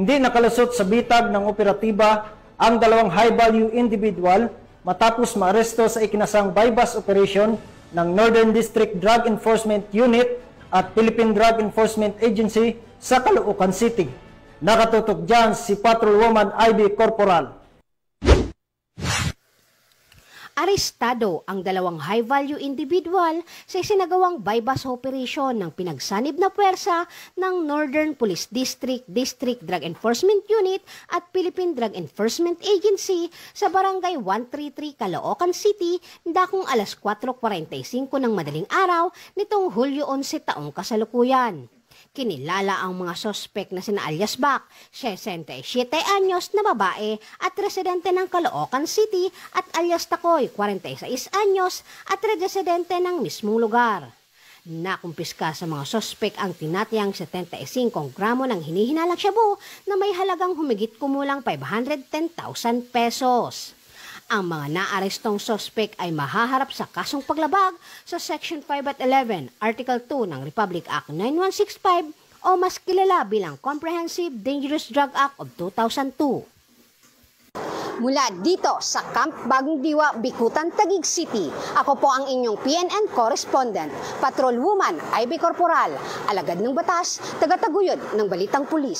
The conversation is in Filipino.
Hindi nakalusot sa bitag ng operatiba ang dalawang high-value individual matapos maaresto sa ikinasang bypass operation ng Northern District Drug Enforcement Unit at Philippine Drug Enforcement Agency sa Caloocan City. Nakatutok dyan si Patrolwoman Ivy Corporal. Arestado ang dalawang high-value individual sa isinagawang bypass operation ng pinagsanib na puwersa ng Northern Police District, District Drug Enforcement Unit at Philippine Drug Enforcement Agency sa Barangay 133, Caloocan City, dakong alas 4:45 ng madaling araw nitong Hulyo 11 taong kasalukuyan. Kinilala ang mga sospek na sina alias Bac, 67 anyos na babae at residente ng Caloocan City at alias Takoy, 46 anyos at residente ng mismong lugar. Nakumpiska sa mga sospek ang tinatayang 75 gramo ng hinihinalang shabu na may halagang humigit kumulang 510,000 pesos. Ang mga naarestong sospek ay mahaharap sa kasong paglabag sa Section 5 at 11, Article 2 ng Republic Act 9165 o mas kilala bilang Comprehensive Dangerous Drug Act of 2002. Mula dito sa Camp Bagong Diwa, Bicutan, Taguig City, ako po ang inyong PNN correspondent, Patrolwoman Ivy Corporal, alagad ng batas, tagataguyod ng Balitang Pulis.